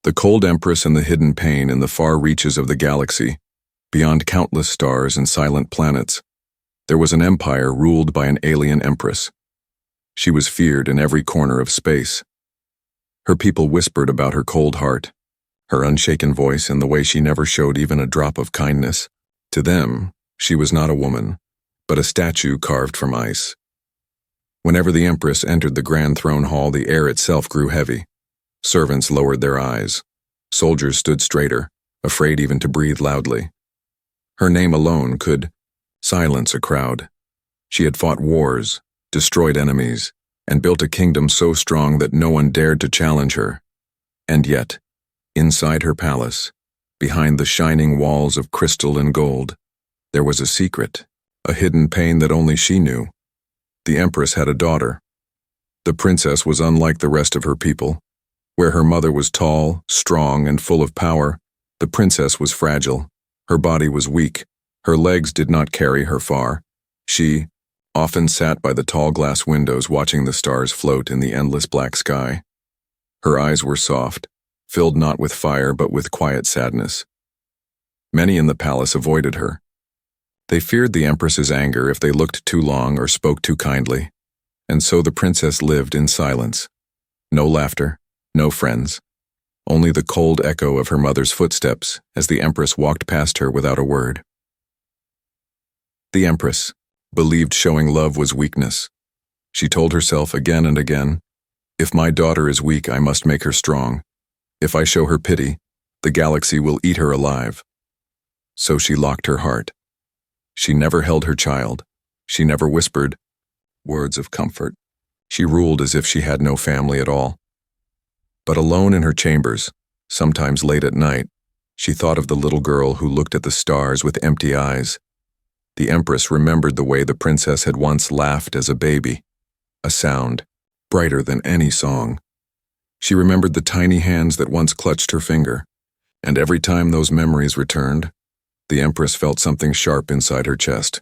The cold empress and the hidden pain in the far reaches of the galaxy, beyond countless stars and silent planets, there was an empire ruled by an alien empress. She was feared in every corner of space. Her people whispered about her cold heart, her unshaken voice, and the way she never showed even a drop of kindness. To them, she was not a woman, but a statue carved from ice. Whenever the empress entered the grand throne hall, the air itself grew heavy. Servants lowered their eyes. Soldiers stood straighter, afraid even to breathe loudly. Her name alone could silence a crowd. She had fought wars, destroyed enemies, and built a kingdom so strong that no one dared to challenge her. And yet, inside her palace, behind the shining walls of crystal and gold, there was a secret, a hidden pain that only she knew. The empress had a daughter. The princess was unlike the rest of her people. Where her mother was tall, strong, and full of power, the princess was fragile. Her body was weak. Her legs did not carry her far. She often sat by the tall glass windows watching the stars float in the endless black sky. Her eyes were soft, filled not with fire but with quiet sadness. Many in the palace avoided her. They feared the empress's anger if they looked too long or spoke too kindly, and so the princess lived in silence. No laughter, no friends, only the cold echo of her mother's footsteps as the empress walked past her without a word. The empress believed showing love was weakness. She told herself again and again, "If my daughter is weak, I must make her strong. If I show her pity, the galaxy will eat her alive." So she locked her heart. She never held her child. She never whispered words of comfort. She ruled as if she had no family at all. But alone in her chambers, sometimes late at night, she thought of the little girl who looked at the stars with empty eyes. The empress remembered the way the princess had once laughed as a baby, a sound brighter than any song. She remembered the tiny hands that once clutched her finger, and every time those memories returned, the empress felt something sharp inside her chest,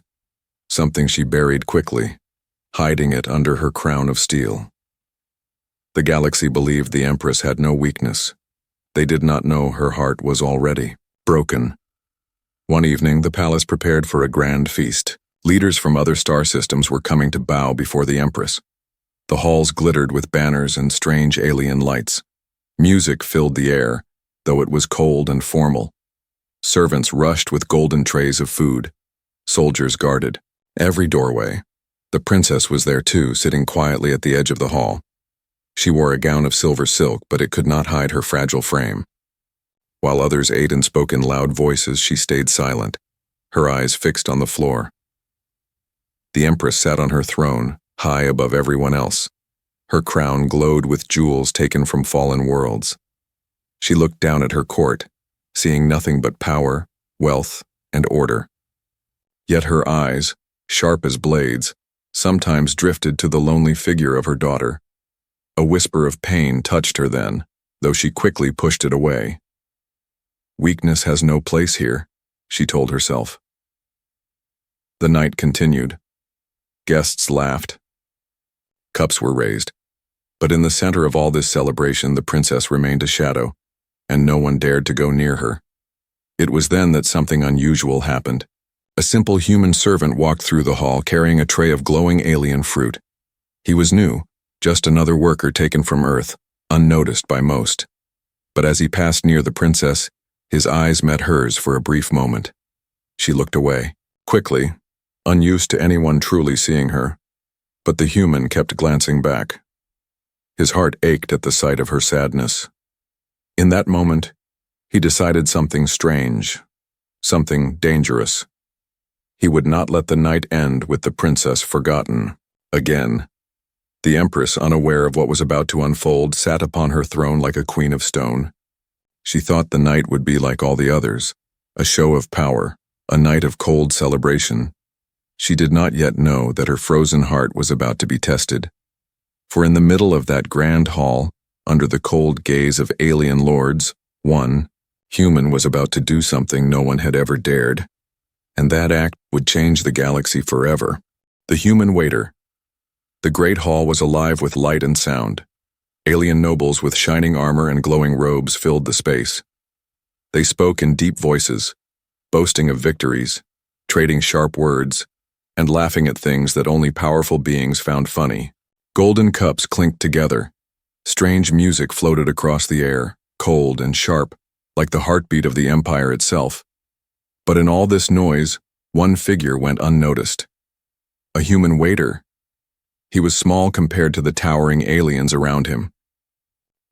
something she buried quickly, hiding it under her crown of steel. The galaxy believed the empress had no weakness. They did not know her heart was already broken. One evening, the palace prepared for a grand feast. Leaders from other star systems were coming to bow before the empress. The halls glittered with banners and strange alien lights. Music filled the air, though it was cold and formal. Servants rushed with golden trays of food. Soldiers guarded every doorway. The princess was there too, sitting quietly at the edge of the hall. She wore a gown of silver silk, but it could not hide her fragile frame. While others ate and spoke in loud voices, she stayed silent, her eyes fixed on the floor. The empress sat on her throne, high above everyone else. Her crown glowed with jewels taken from fallen worlds. She looked down at her court, seeing nothing but power, wealth, and order. Yet her eyes, sharp as blades, sometimes drifted to the lonely figure of her daughter. A whisper of pain touched her then, though she quickly pushed it away. "Weakness has no place here," she told herself. The night continued. Guests laughed. Cups were raised. But in the center of all this celebration, the princess remained a shadow, and no one dared to go near her. It was then that something unusual happened. A simple human servant walked through the hall carrying a tray of glowing alien fruit. He was new, just another worker taken from Earth, unnoticed by most. But as he passed near the princess, his eyes met hers for a brief moment. She looked away, quickly, unused to anyone truly seeing her. But the human kept glancing back. His heart ached at the sight of her sadness. In that moment, he decided something strange, something dangerous. He would not let the night end with the princess forgotten again. The empress, unaware of what was about to unfold, sat upon her throne like a queen of stone. She thought the night would be like all the others, a show of power, a night of cold celebration. She did not yet know that her frozen heart was about to be tested. For in the middle of that grand hall, under the cold gaze of alien lords, one human was about to do something no one had ever dared. And that act would change the galaxy forever. The human waiter. The great hall was alive with light and sound. Alien nobles with shining armor and glowing robes filled the space. They spoke in deep voices, boasting of victories, trading sharp words, and laughing at things that only powerful beings found funny. Golden cups clinked together. Strange music floated across the air, cold and sharp, like the heartbeat of the empire itself. But in all this noise, one figure went unnoticed. A human waiter. He was small compared to the towering aliens around him.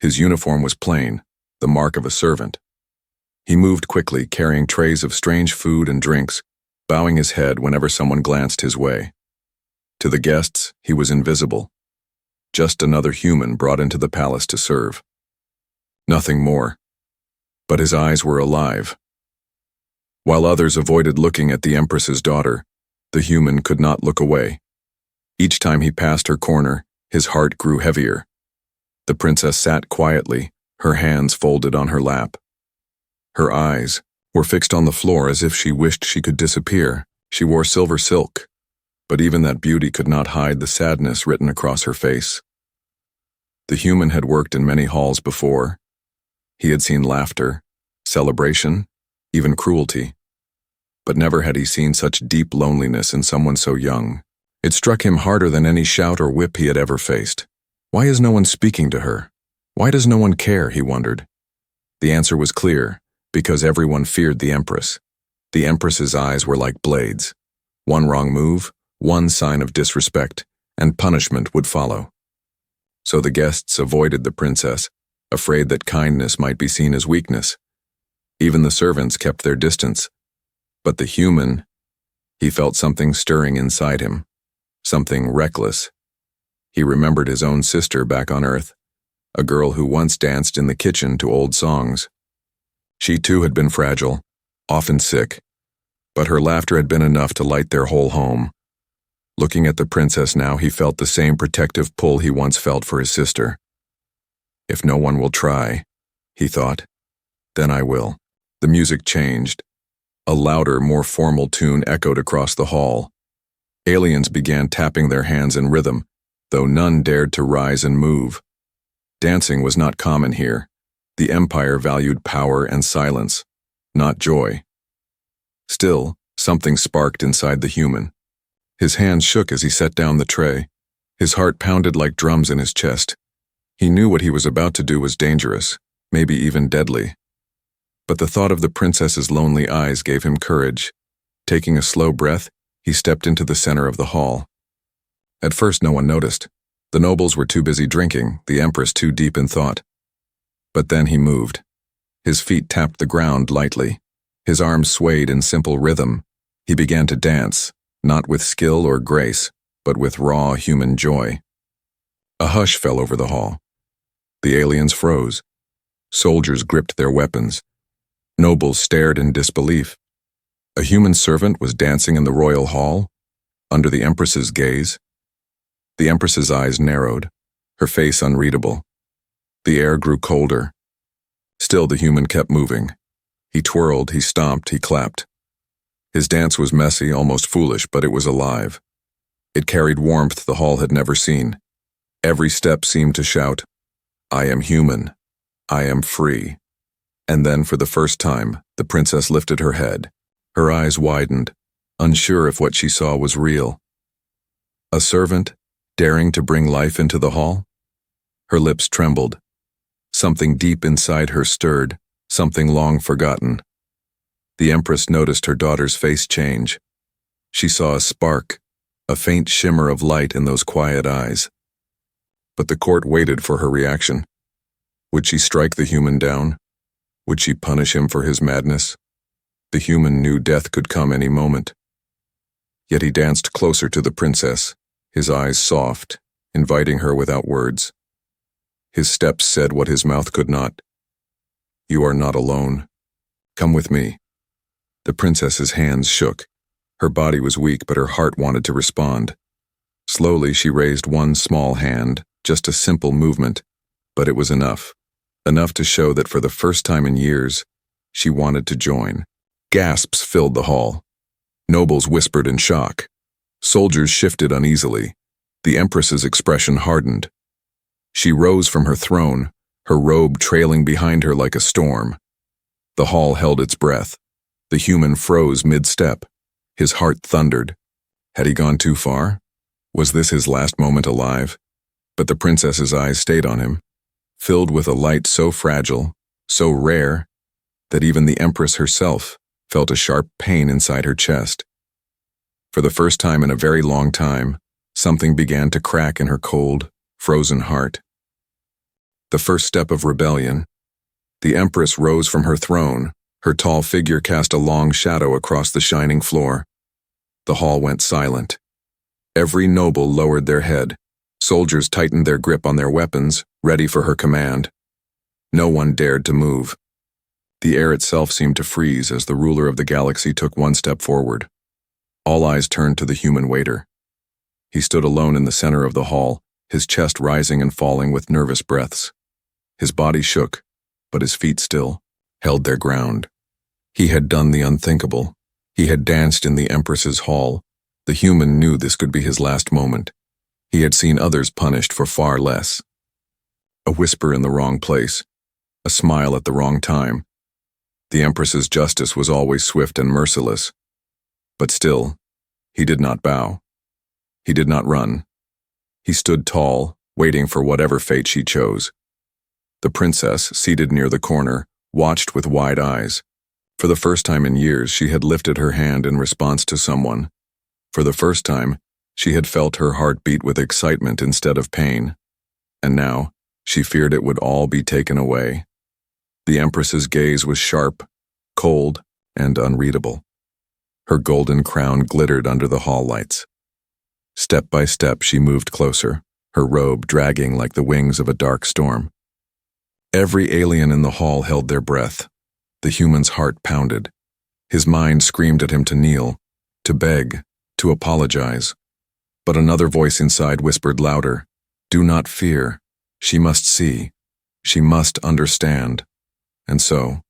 His uniform was plain, the mark of a servant. He moved quickly, carrying trays of strange food and drinks, bowing his head whenever someone glanced his way. To the guests, he was invisible. Just another human brought into the palace to serve. Nothing more. But his eyes were alive. While others avoided looking at the Empress's daughter, the human could not look away. Each time he passed her corner, his heart grew heavier. The princess sat quietly, her hands folded on her lap. Her eyes were fixed on the floor as if she wished she could disappear. She wore silver silk, but even that beauty could not hide the sadness written across her face. The human had worked in many halls before. He had seen laughter, celebration, even cruelty. But never had he seen such deep loneliness in someone so young. It struck him harder than any shout or whip he had ever faced. Why is no one speaking to her? Why does no one care, he wondered. The answer was clear, because everyone feared the Empress. The Empress's eyes were like blades. One wrong move, one sign of disrespect, and punishment would follow. So the guests avoided the princess, afraid that kindness might be seen as weakness. Even the servants kept their distance. But the human, he felt something stirring inside him, something reckless. He remembered his own sister back on Earth, a girl who once danced in the kitchen to old songs. She too had been fragile, often sick, but her laughter had been enough to light their whole home. Looking at the princess now, he felt the same protective pull he once felt for his sister. If no one will try, he thought, then I will. The music changed. A louder, more formal tune echoed across the hall. Aliens began tapping their hands in rhythm, though none dared to rise and move. Dancing was not common here. The Empire valued power and silence, not joy. Still, something sparked inside the human. His hands shook as he set down the tray. His heart pounded like drums in his chest. He knew what he was about to do was dangerous, maybe even deadly. But the thought of the princess's lonely eyes gave him courage. Taking a slow breath, he stepped into the center of the hall. At first no one noticed. The nobles were too busy drinking, the Empress too deep in thought. But then he moved. His feet tapped the ground lightly. His arms swayed in simple rhythm. He began to dance, not with skill or grace, but with raw human joy. A hush fell over the hall. The aliens froze. Soldiers gripped their weapons. Nobles stared in disbelief. A human servant was dancing in the royal hall, under the Empress's gaze. The Empress's eyes narrowed, her face unreadable. The air grew colder. Still the human kept moving. He twirled, he stomped, he clapped. His dance was messy, almost foolish, but it was alive. It carried warmth the hall had never seen. Every step seemed to shout, I am human. I am free. And then, for the first time, the princess lifted her head. Her eyes widened, unsure if what she saw was real. A servant, daring to bring life into the hall? Her lips trembled. Something deep inside her stirred, something long forgotten. The Empress noticed her daughter's face change. She saw a spark, a faint shimmer of light in those quiet eyes. But the court waited for her reaction. Would she strike the human down? Would she punish him for his madness? The human knew death could come any moment. Yet he danced closer to the princess, his eyes soft, inviting her without words. His steps said what his mouth could not. You are not alone. Come with me. The princess's hands shook. Her body was weak, but her heart wanted to respond. Slowly she raised one small hand, just a simple movement, but it was enough. Enough to show that for the first time in years, she wanted to join. Gasps filled the hall. Nobles whispered in shock. Soldiers shifted uneasily. The Empress's expression hardened. She rose from her throne, her robe trailing behind her like a storm. The hall held its breath. The human froze mid-step. His heart thundered. Had he gone too far? Was this his last moment alive? But the princess's eyes stayed on him, filled with a light so fragile, so rare, that even the Empress herself felt a sharp pain inside her chest. For the first time in a very long time, something began to crack in her cold, frozen heart. The first step of rebellion. The Empress rose from her throne, her tall figure cast a long shadow across the shining floor. The hall went silent. Every noble lowered their head. Soldiers tightened their grip on their weapons, ready for her command. No one dared to move. The air itself seemed to freeze as the ruler of the galaxy took one step forward. All eyes turned to the human waiter. He stood alone in the center of the hall, his chest rising and falling with nervous breaths. His body shook, but his feet still held their ground. He had done the unthinkable. He had danced in the Empress's hall. The human knew this could be his last moment. He had seen others punished for far less. A whisper in the wrong place, a smile at the wrong time. The Empress's justice was always swift and merciless. But still, he did not bow. He did not run. He stood tall, waiting for whatever fate she chose. The princess, seated near the corner, watched with wide eyes. For the first time in years, she had lifted her hand in response to someone. For the first time, she had felt her heart beat with excitement instead of pain. And now, she feared it would all be taken away. The Empress's gaze was sharp, cold, and unreadable. Her golden crown glittered under the hall lights. Step by step, she moved closer, her robe dragging like the wings of a dark storm. Every alien in the hall held their breath. The human's heart pounded. His mind screamed at him to kneel, to beg, to apologize. But another voice inside whispered louder, "Do not fear. She must see. She must understand." And so,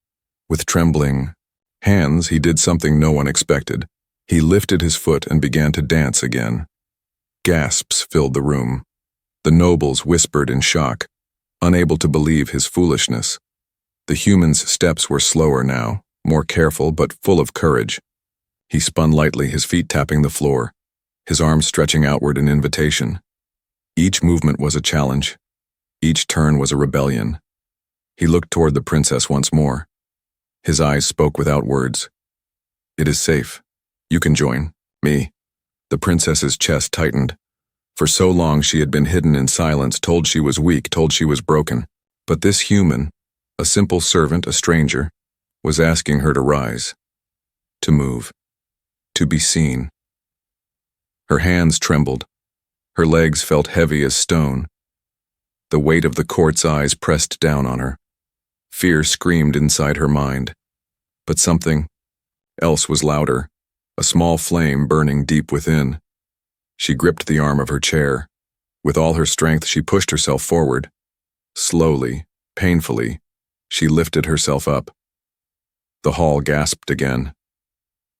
with trembling hands, he did something no one expected. He lifted his foot and began to dance again. Gasps filled the room. The nobles whispered in shock, unable to believe his foolishness. The human's steps were slower now, more careful but full of courage. He spun lightly, his feet tapping the floor, his arms stretching outward in invitation. Each movement was a challenge. Each turn was a rebellion. He looked toward the princess once more. His eyes spoke without words. "It is safe. You can join me." The princess's chest tightened. For so long she had been hidden in silence, told she was weak, told she was broken. But this human, a simple servant, a stranger, was asking her to rise, to move, to be seen. Her hands trembled. Her legs felt heavy as stone. The weight of the court's eyes pressed down on her. Fear screamed inside her mind. But something else was louder, a small flame burning deep within. She gripped the arm of her chair. With all her strength, she pushed herself forward. Slowly, painfully, she lifted herself up. The hall gasped again.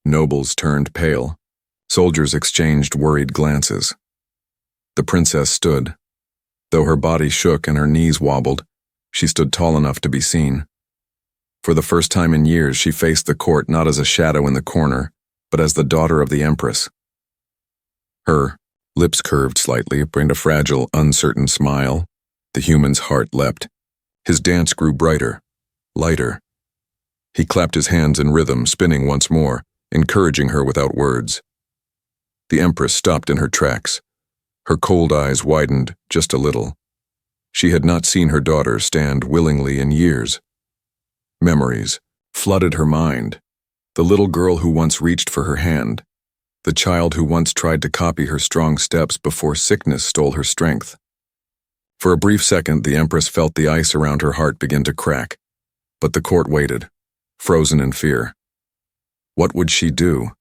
Nobles turned pale. Soldiers exchanged worried glances. The princess stood. Though her body shook and her knees wobbled, she stood tall enough to be seen. For the first time in years, she faced the court not as a shadow in the corner, but as the daughter of the Empress. Her lips curved slightly, bringing a fragile, uncertain smile. The human's heart leapt. His dance grew brighter, lighter. He clapped his hands in rhythm, spinning once more, encouraging her without words. The Empress stopped in her tracks. Her cold eyes widened just a little. She had not seen her daughter stand willingly in years. Memories flooded her mind. The little girl who once reached for her hand. The child who once tried to copy her strong steps before sickness stole her strength. For a brief second, the Empress felt the ice around her heart begin to crack. But the court waited, frozen in fear. What would she do?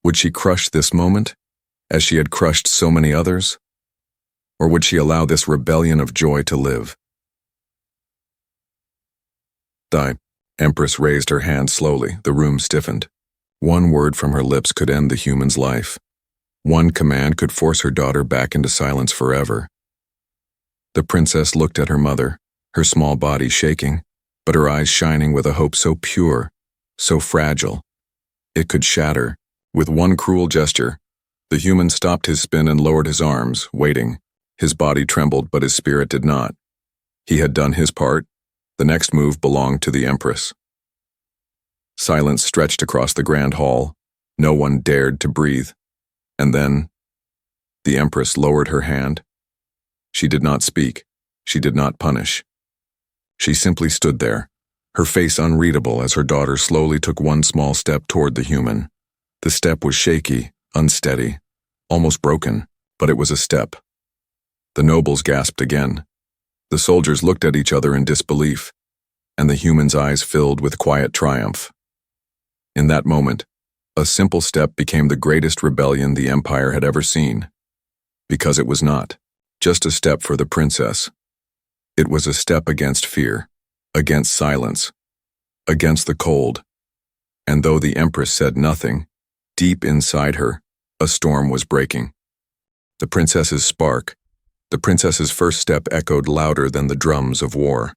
Would she crush this moment, as she had crushed so many others? Or would she allow this rebellion of joy to live? The Empress raised her hand slowly. The room stiffened. One word from her lips could end the human's life. One command could force her daughter back into silence forever. The princess looked at her mother, her small body shaking, but her eyes shining with a hope so pure, so fragile. It could shatter. With one cruel gesture, the human stopped his spin and lowered his arms, waiting. His body trembled, but his spirit did not. He had done his part. The next move belonged to the Empress. Silence stretched across the grand hall. No one dared to breathe. And then, the Empress lowered her hand. She did not speak. She did not punish. She simply stood there, her face unreadable as her daughter slowly took one small step toward the human. The step was shaky, unsteady, almost broken, but it was a step. The nobles gasped again. The soldiers looked at each other in disbelief, and the human's eyes filled with quiet triumph. In that moment, a simple step became the greatest rebellion the empire had ever seen. Because it was not just a step for the princess. It was a step against fear, against silence, against the cold. And though the Empress said nothing, deep inside her, a storm was breaking. The princess's first step echoed louder than the drums of war.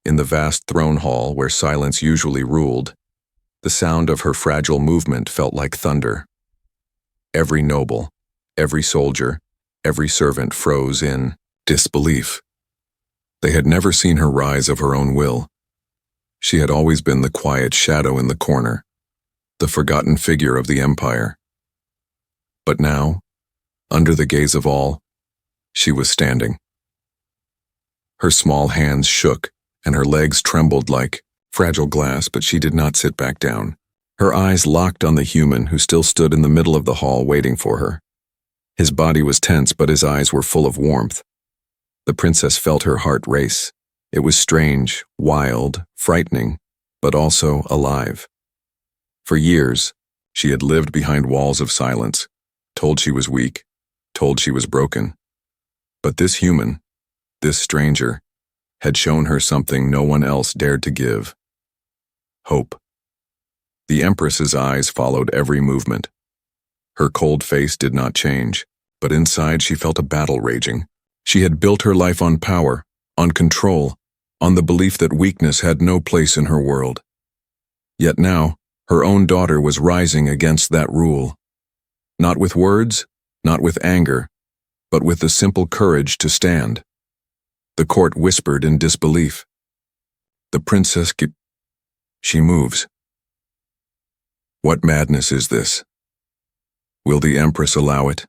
In the vast throne hall where silence usually ruled, the sound of her fragile movement felt like thunder. Every noble, every soldier, every servant froze in disbelief. They had never seen her rise of her own will. She had always been the quiet shadow in the corner, the forgotten figure of the empire. But now, under the gaze of all, she was standing. Her small hands shook, and her legs trembled like fragile glass, but she did not sit back down. Her eyes locked on the human who still stood in the middle of the hall waiting for her. His body was tense, but his eyes were full of warmth. The princess felt her heart race. It was strange, wild, frightening, but also alive. For years, she had lived behind walls of silence, told she was weak, told she was broken. But this human, this stranger, had shown her something no one else dared to give. Hope. The Empress's eyes followed every movement. Her cold face did not change, but inside she felt a battle raging. She had built her life on power, on control, on the belief that weakness had no place in her world. Yet now, her own daughter was rising against that rule. Not with words, not with anger, but with the simple courage to stand. The court whispered in disbelief. The princess she moves. What madness is this? Will the Empress allow it?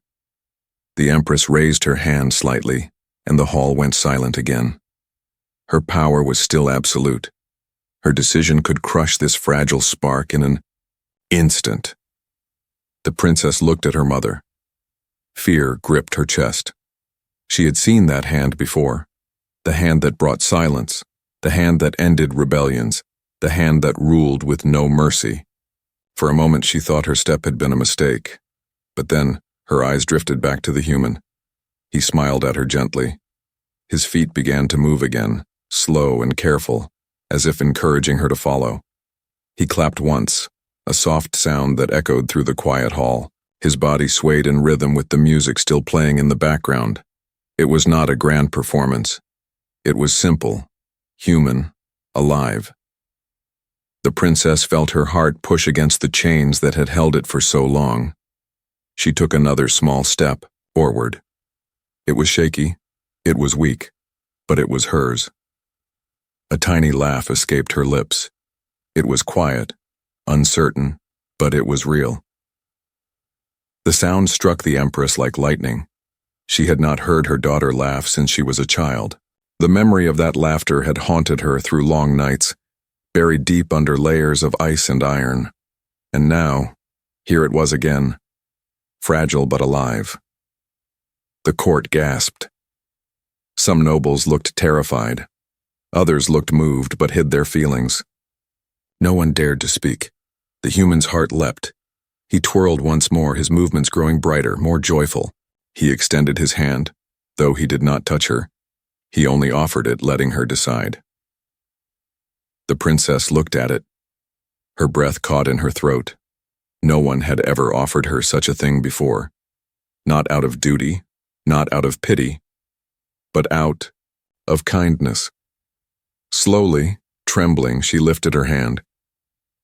The Empress raised her hand slightly, and the hall went silent again. Her power was still absolute. Her decision could crush this fragile spark in an instant. The princess looked at her mother. Fear gripped her chest. She had seen that hand before. The hand that brought silence, the hand that ended rebellions, the hand that ruled with no mercy. For a moment she thought her step had been a mistake, but then her eyes drifted back to the human. He smiled at her gently. His feet began to move again, slow and careful, as if encouraging her to follow. He clapped once, a soft sound that echoed through the quiet hall. His body swayed in rhythm with the music still playing in the background. It was not a grand performance. It was simple, human, alive. The princess felt her heart push against the chains that had held it for so long. She took another small step forward. It was shaky, it was weak, but it was hers. A tiny laugh escaped her lips. It was quiet, uncertain, but it was real. The sound struck the Empress like lightning. She had not heard her daughter laugh since she was a child. The memory of that laughter had haunted her through long nights, buried deep under layers of ice and iron. And now, here it was again, fragile but alive. The court gasped. Some nobles looked terrified. Others looked moved but hid their feelings. No one dared to speak. The human's heart leapt. He twirled once more, his movements growing brighter, more joyful. He extended his hand, though he did not touch her. He only offered it, letting her decide. The princess looked at it. Her breath caught in her throat. No one had ever offered her such a thing before. Not out of duty, not out of pity, but out of kindness. Slowly, trembling, she lifted her hand.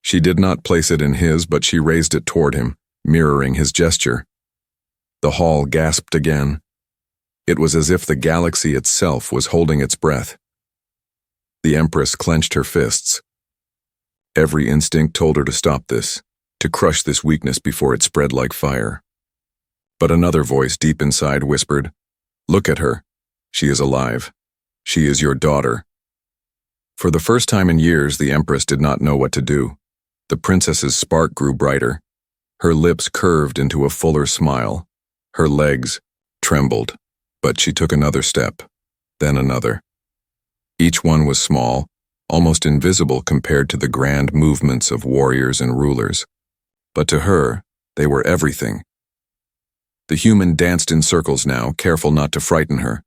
She did not place it in his, but she raised it toward him, mirroring his gesture. The hall gasped again. It was as if the galaxy itself was holding its breath. The Empress clenched her fists. Every instinct told her to stop this, to crush this weakness before it spread like fire. But another voice deep inside whispered, "Look at her. She is alive. She is your daughter." For the first time in years, the Empress did not know what to do. The princess's spark grew brighter. Her lips curved into a fuller smile. Her legs trembled, but she took another step, then another. Each one was small, almost invisible compared to the grand movements of warriors and rulers. But to her, they were everything. The human danced in circles now, careful not to frighten her,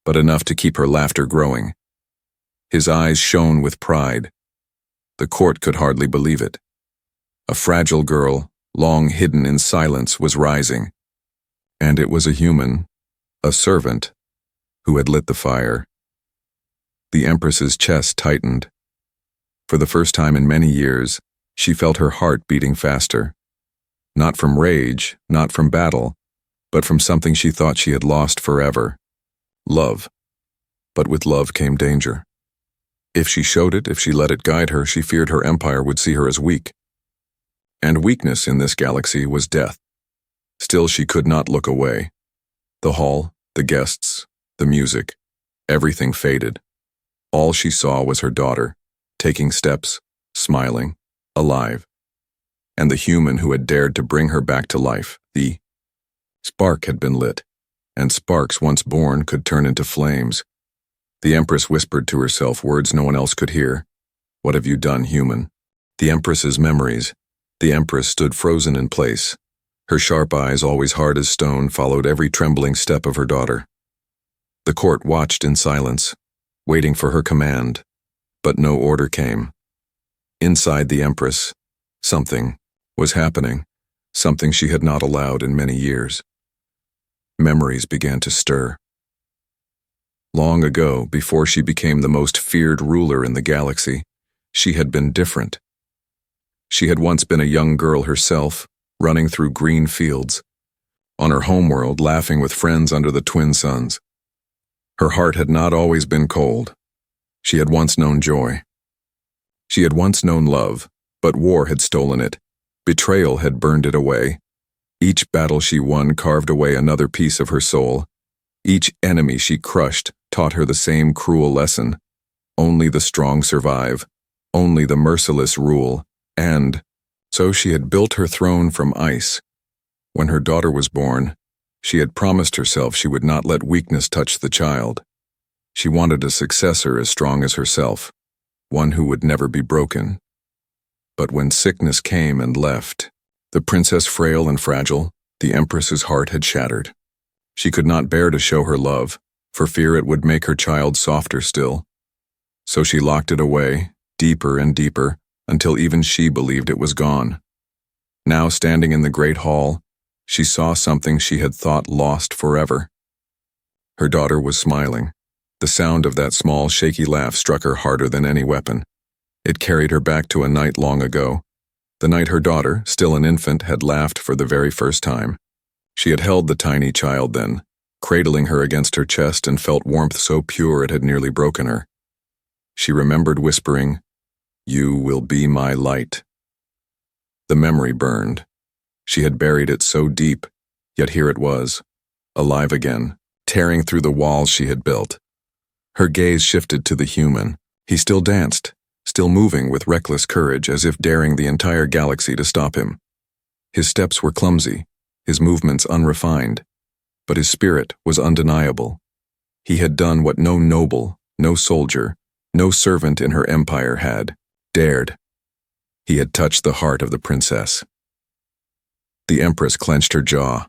but enough to keep her laughter growing. His eyes shone with pride. The court could hardly believe it. A fragile girl, long hidden in silence, was rising. And it was a human, a servant, who had lit the fire. The Empress's chest tightened. For the first time in many years, she felt her heart beating faster. Not from rage, not from battle, but from something she thought she had lost forever. Love. But with love came danger. If she showed it, if she let it guide her, she feared her empire would see her as weak. And weakness in this galaxy was death. Still, she could not look away. The hall, the guests, the music, everything faded. All she saw was her daughter, taking steps, smiling, alive. And the human who had dared to bring her back to life, the spark had been lit, and sparks once born could turn into flames. The Empress whispered to herself words no one else could hear. "What have you done, human?" The Empress's memories. The Empress stood frozen in place. Her sharp eyes, always hard as stone, followed every trembling step of her daughter. The court watched in silence, waiting for her command, but no order came. Inside the Empress, something was happening, something she had not allowed in many years. Memories began to stir. Long ago, before she became the most feared ruler in the galaxy, she had been different. She had once been a young girl herself, running through green fields, on her homeworld, laughing with friends under the twin suns. Her heart had not always been cold. She had once known joy. She had once known love, but war had stolen it. Betrayal had burned it away. Each battle she won carved away another piece of her soul. Each enemy she crushed taught her the same cruel lesson. Only the strong survive. Only the merciless rule. And so she had built her throne from ice. When her daughter was born, she had promised herself she would not let weakness touch the child. She wanted a successor as strong as herself, one who would never be broken. But when sickness came and left, the princess frail and fragile, the Empress's heart had shattered. She could not bear to show her love, for fear it would make her child softer still. So she locked it away, deeper and deeper, until even she believed it was gone. Now, standing in the great hall, she saw something she had thought lost forever. Her daughter was smiling. The sound of that small, shaky laugh struck her harder than any weapon. It carried her back to a night long ago, the night her daughter, still an infant, had laughed for the very first time. She had held the tiny child then, cradling her against her chest, and felt warmth so pure it had nearly broken her. She remembered whispering, "You will be my light." The memory burned. She had buried it so deep, yet here it was, alive again, tearing through the walls she had built. Her gaze shifted to the human. He still danced, still moving with reckless courage, as if daring the entire galaxy to stop him. His steps were clumsy, his movements unrefined, but his spirit was undeniable. He had done what no noble, no soldier, no servant in her empire had dared. He had touched the heart of the princess. The Empress clenched her jaw.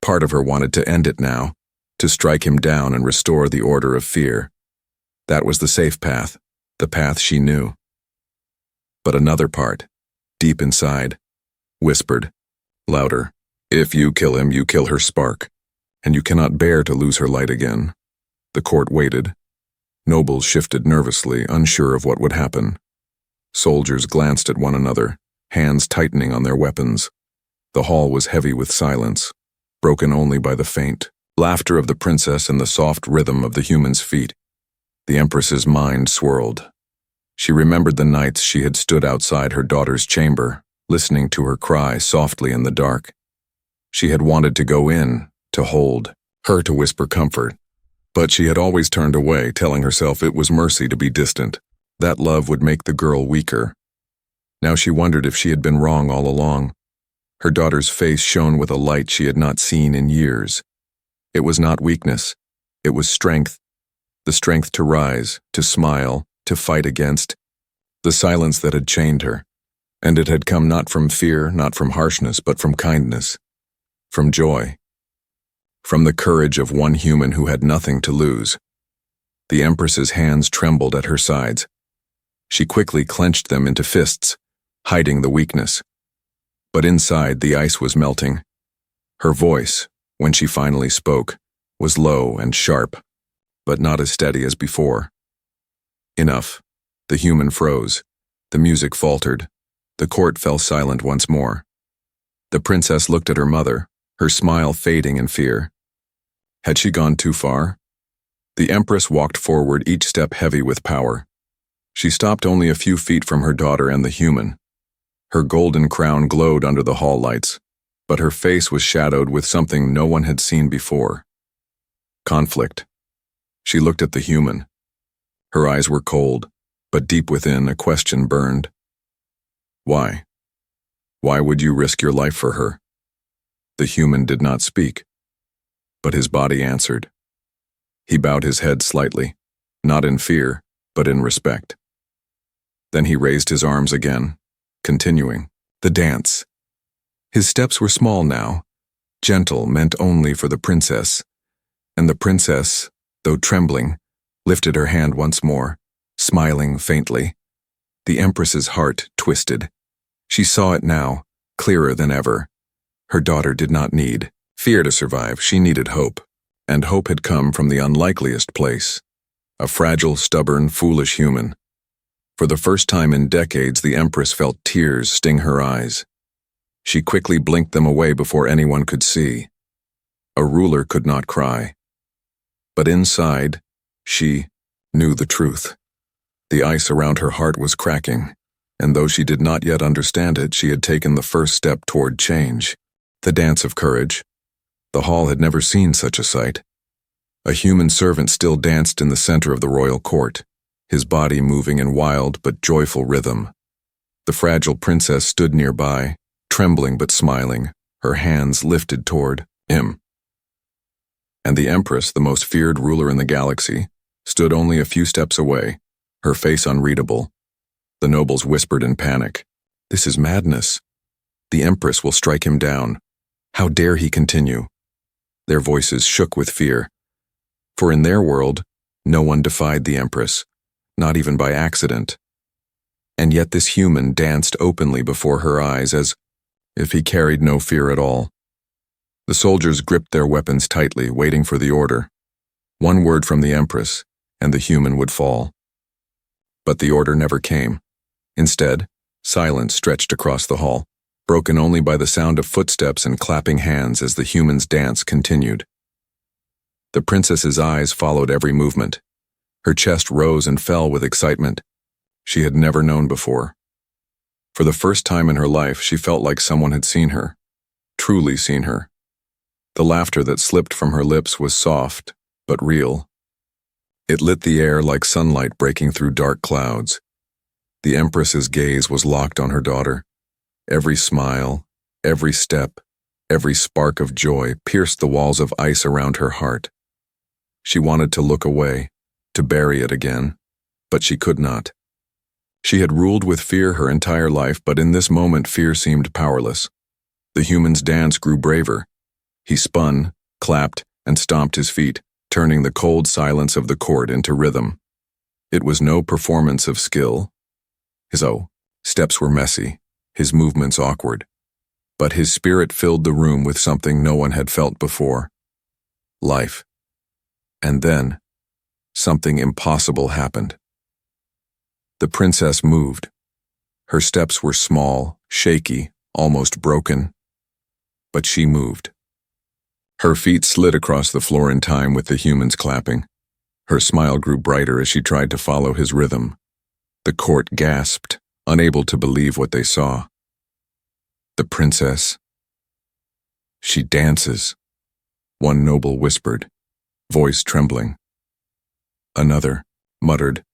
Part of her wanted to end it now, to strike him down and restore the order of fear. That was the safe path, the path she knew. But another part, deep inside, whispered, louder, "If you kill him, you kill her spark, and you cannot bear to lose her light again." The court waited. Nobles shifted nervously, unsure of what would happen. Soldiers glanced at one another, hands tightening on their weapons. The hall was heavy with silence, broken only by the faint laughter of the princess and the soft rhythm of the human's feet. The Empress's mind swirled. She remembered the nights she had stood outside her daughter's chamber, listening to her cry softly in the dark. She had wanted to go in, to hold, her to whisper comfort. But she had always turned away, telling herself it was mercy to be distant. That love would make the girl weaker. Now she wondered if she had been wrong all along. Her daughter's face shone with a light she had not seen in years. It was not weakness. It was strength. The strength to rise, to smile, to fight against. The silence that had chained her. And it had come not from fear, not from harshness, but from kindness. From joy. From the courage of one human who had nothing to lose. The Empress's hands trembled at her sides. She quickly clenched them into fists, hiding the weakness. But inside, the ice was melting. Her voice, when she finally spoke, was low and sharp, but not as steady as before. Enough. The human froze. The music faltered. The court fell silent once more. The princess looked at her mother, her smile fading in fear. Had she gone too far? The Empress walked forward, each step heavy with power. She stopped only a few feet from her daughter and the human. Her golden crown glowed under the hall lights, but her face was shadowed with something no one had seen before. Conflict. She looked at the human. Her eyes were cold, but deep within a question burned. Why? Why would you risk your life for her? The human did not speak, but his body answered. He bowed his head slightly, not in fear, but in respect. Then he raised his arms again, continuing the dance. His steps were small now, gentle, meant only for the princess, and the princess, though trembling, lifted her hand once more, smiling faintly. The Empress's heart twisted. She saw it now, clearer than ever. Her daughter did not need fear to survive, she needed hope, and hope had come from the unlikeliest place. A fragile, stubborn, foolish human. For the first time in decades, the Empress felt tears sting her eyes. She quickly blinked them away before anyone could see. A ruler could not cry. But inside, she knew the truth. The ice around her heart was cracking, and though she did not yet understand it, she had taken the first step toward change. The dance of courage. The hall had never seen such a sight. A human servant still danced in the center of the royal court, his body moving in wild but joyful rhythm. The fragile princess stood nearby, trembling but smiling, her hands lifted toward him. And the Empress, the most feared ruler in the galaxy, stood only a few steps away, her face unreadable. The nobles whispered in panic, "This is madness. The Empress will strike him down. How dare he continue?" Their voices shook with fear. For in their world, no one defied the Empress, not even by accident. And yet this human danced openly before her eyes as if he carried no fear at all. The soldiers gripped their weapons tightly, waiting for the order. One word from the Empress, and the human would fall. But the order never came. Instead, silence stretched across the hall, broken only by the sound of footsteps and clapping hands as the human's dance continued. The princess's eyes followed every movement. Her chest rose and fell with excitement. She had never known before. For the first time in her life, she felt like someone had seen her, truly seen her. The laughter that slipped from her lips was soft, but real. It lit the air like sunlight breaking through dark clouds. The Empress's gaze was locked on her daughter. Every smile, every step, every spark of joy pierced the walls of ice around her heart. She wanted to look away, to bury it again, but she could not. She had ruled with fear her entire life, but in this moment fear seemed powerless. The human's dance grew braver. He spun, clapped, and stomped his feet, turning the cold silence of the court into rhythm. It was no performance of skill. His steps were messy, his movements awkward, but his spirit filled the room with something no one had felt before. Life. And then, something impossible happened. The princess moved. Her steps were small, shaky, almost broken, but she moved. Her feet slid across the floor in time with the humans clapping. Her smile grew brighter as she tried to follow his rhythm. The court gasped, unable to believe what they saw. The princess. She dances, one noble whispered, voice trembling. Another muttered,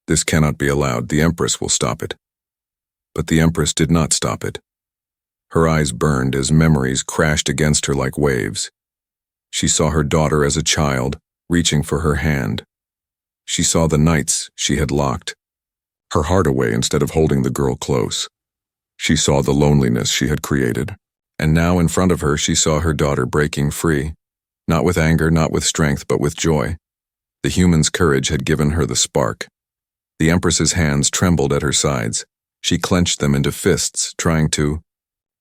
"This cannot be allowed, the Empress will stop it." But the Empress did not stop it. Her eyes burned as memories crashed against her like waves. She saw her daughter as a child, reaching for her hand. She saw the nights she had locked, her heart away instead of holding the girl close. She saw the loneliness she had created, and now in front of her she saw her daughter breaking free, not with anger, not with strength, but with joy. The human's courage had given her the spark. The Empress's hands trembled at her sides. She clenched them into fists, trying to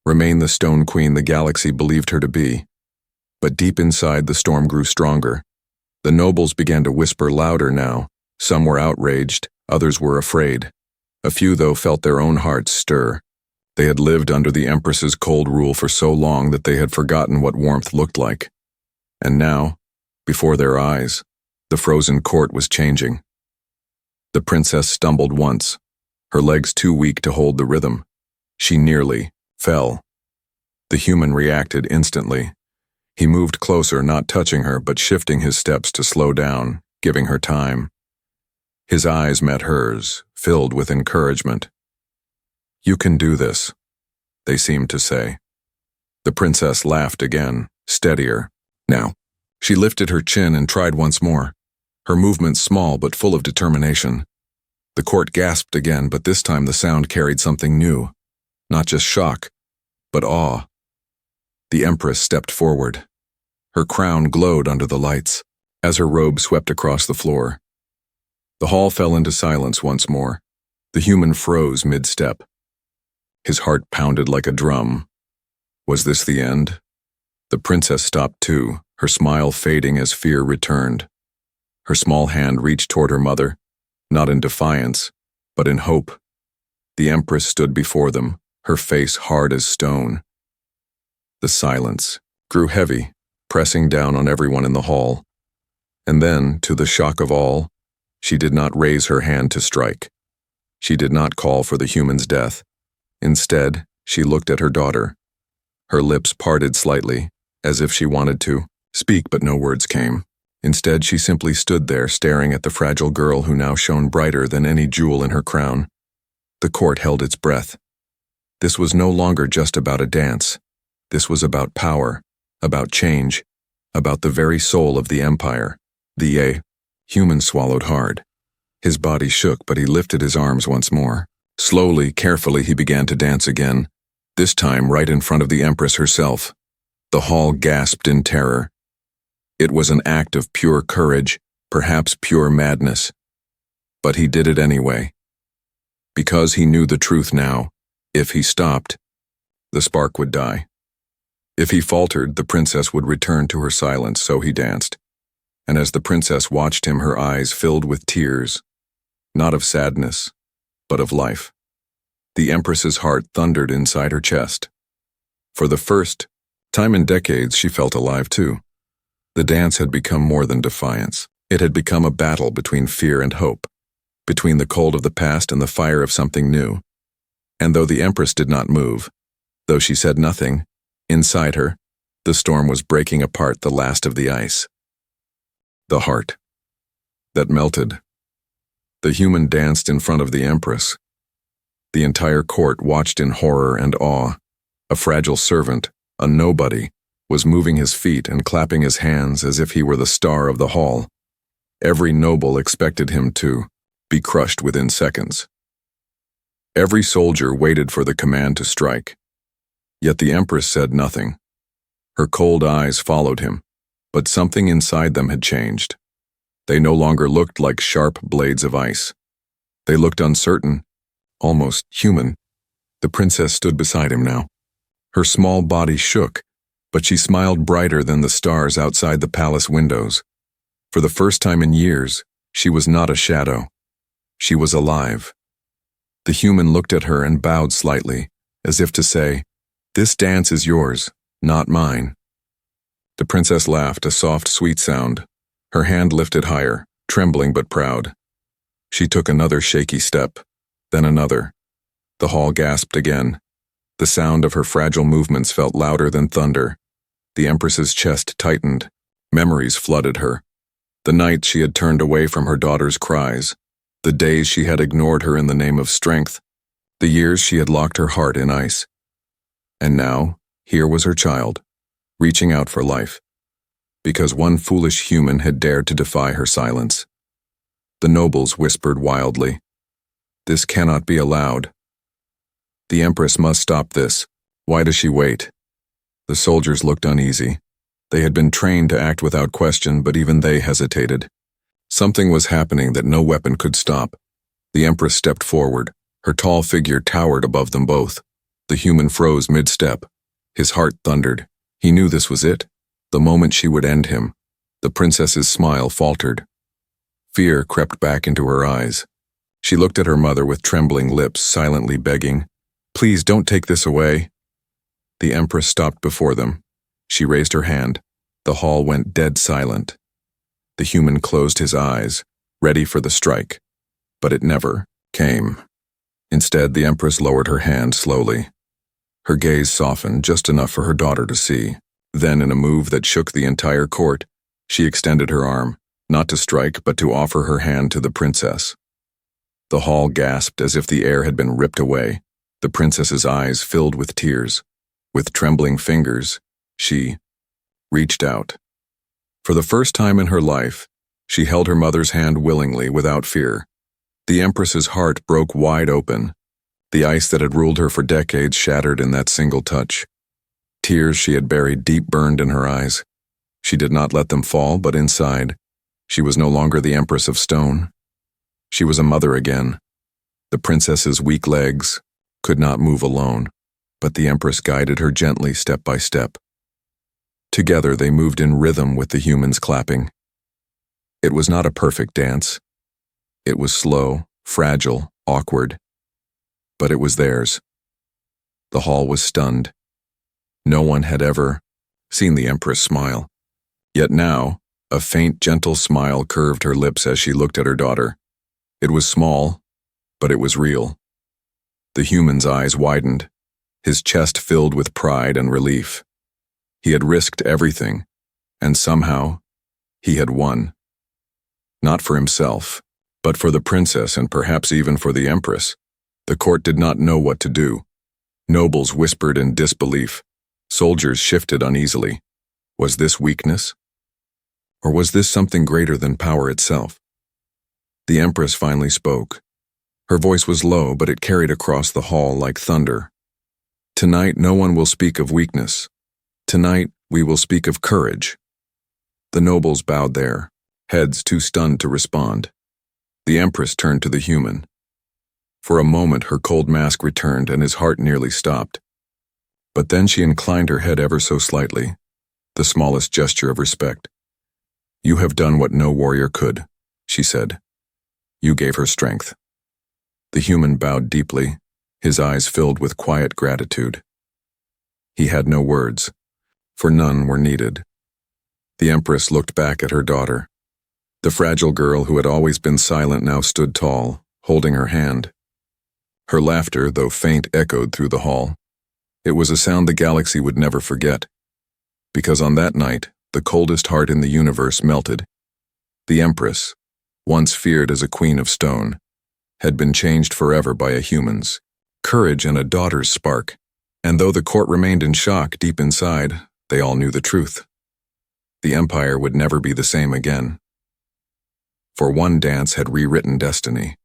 remain the stone queen the galaxy believed her to be. But deep inside, the storm grew stronger. The nobles began to whisper louder now. Some were outraged, others were afraid. A few, though, felt their own hearts stir. They had lived under the Empress's cold rule for so long that they had forgotten what warmth looked like. And now, before their eyes, the frozen court was changing. The princess stumbled once, her legs too weak to hold the rhythm. She nearly fell. The human reacted instantly. He moved closer, not touching her, but shifting his steps to slow down, giving her time. His eyes met hers, filled with encouragement. "You can do this," they seemed to say. The princess laughed again, steadier. Now, she lifted her chin and tried once more, her movements small but full of determination. The court gasped again, but this time the sound carried something new. Not just shock, but awe. The Empress stepped forward. Her crown glowed under the lights, as her robe swept across the floor. The hall fell into silence once more. The human froze mid-step. His heart pounded like a drum. Was this the end? The princess stopped too, her smile fading as fear returned. Her small hand reached toward her mother, not in defiance, but in hope. The Empress stood before them, her face hard as stone. The silence grew heavy, pressing down on everyone in the hall. And then, to the shock of all, she did not raise her hand to strike. She did not call for the human's death. Instead, she looked at her daughter. Her lips parted slightly, as if she wanted to speak, but no words came. Instead, she simply stood there, staring at the fragile girl who now shone brighter than any jewel in her crown. The court held its breath. This was no longer just about a dance. This was about power, about change, about the very soul of the empire. The human swallowed hard. His body shook, but he lifted his arms once more. Slowly, carefully, he began to dance again, this time right in front of the Empress herself. The hall gasped in terror. It was an act of pure courage, perhaps pure madness. But he did it anyway. Because he knew the truth now. If he stopped, the spark would die. If he faltered, the princess would return to her silence, so he danced. And as the princess watched him, her eyes filled with tears, not of sadness, but of life. The Empress's heart thundered inside her chest. For the first time in decades, she felt alive too. The dance had become more than defiance. It had become a battle between fear and hope, between the cold of the past and the fire of something new. And though the Empress did not move, though she said nothing, inside her, the storm was breaking apart the last of the ice. The heart that melted. The human danced in front of the Empress. The entire court watched in horror and awe. A fragile servant, a nobody, was moving his feet and clapping his hands as if he were the star of the hall. Every noble expected him to be crushed within seconds. Every soldier waited for the command to strike. Yet the Empress said nothing. Her cold eyes followed him, but something inside them had changed. They no longer looked like sharp blades of ice. They looked uncertain, almost human. The princess stood beside him now. Her small body shook, but she smiled brighter than the stars outside the palace windows. For the first time in years, She was not a shadow. She was alive. The human looked at her and bowed slightly, as if to say, "This dance is yours, not mine." The princess laughed, a soft, sweet sound. Her hand lifted higher, trembling but proud. She took another shaky step, then another. The hall gasped again. The sound of her fragile movements felt louder than thunder. The Empress's chest tightened. Memories flooded her. The nights she had turned away from her daughter's cries. The days she had ignored her in the name of strength. The years she had locked her heart in ice. And now, here was her child, reaching out for life. Because one foolish human had dared to defy her silence. The nobles whispered wildly, "This cannot be allowed. The Empress must stop this. Why does she wait?" The soldiers looked uneasy. They had been trained to act without question, but even they hesitated. Something was happening that no weapon could stop. The Empress stepped forward. Her tall figure towered above them both. The human froze mid-step. His heart thundered. He knew this was it. The moment she would end him. The princess's smile faltered. Fear crept back into her eyes. She looked at her mother with trembling lips, silently begging, "Please don't take this away." The Empress stopped before them. She raised her hand. The hall went dead silent. The human closed his eyes, ready for the strike. But it never came. Instead, the Empress lowered her hand slowly. Her gaze softened just enough for her daughter to see. Then, in a move that shook the entire court, she extended her arm, not to strike, but to offer her hand to the princess. The hall gasped as if the air had been ripped away. The princess's eyes filled with tears. With trembling fingers, she reached out. For the first time in her life, she held her mother's hand willingly, without fear. The Empress's heart broke wide open. The ice that had ruled her for decades shattered in that single touch. Tears she had buried deep burned in her eyes. She did not let them fall, but inside, she was no longer the Empress of stone. She was a mother again. The princess's weak legs could not move alone, but the Empress guided her gently step by step. Together they moved in rhythm with the humans clapping. It was not a perfect dance. It was slow, fragile, awkward. But it was theirs. The hall was stunned. No one had ever seen the Empress smile. Yet now, a faint, gentle smile curved her lips as she looked at her daughter. It was small, but it was real. The human's eyes widened, his chest filled with pride and relief. He had risked everything, and somehow, he had won. Not for himself, but for the princess and perhaps even for the Empress. The court did not know what to do. Nobles whispered in disbelief. Soldiers shifted uneasily. Was this weakness? Or was this something greater than power itself? The Empress finally spoke. Her voice was low, but it carried across the hall like thunder. "Tonight no one will speak of weakness. Tonight we will speak of courage." The nobles bowed their heads, too stunned to respond. The Empress turned to the human. For a moment her cold mask returned and his heart nearly stopped. But then she inclined her head ever so slightly, the smallest gesture of respect. "You have done what no warrior could," she said. "You gave her strength." The human bowed deeply, his eyes filled with quiet gratitude. He had no words, for none were needed. The Empress looked back at her daughter. The fragile girl who had always been silent now stood tall, holding her hand. Her laughter, though faint, echoed through the hall. It was a sound the galaxy would never forget, because on that night, the coldest heart in the universe melted. The Empress, once feared as a queen of stone, had been changed forever by a human's courage and a daughter's spark. And though the court remained in shock deep inside, they all knew the truth. The empire would never be the same again. For one dance had rewritten destiny.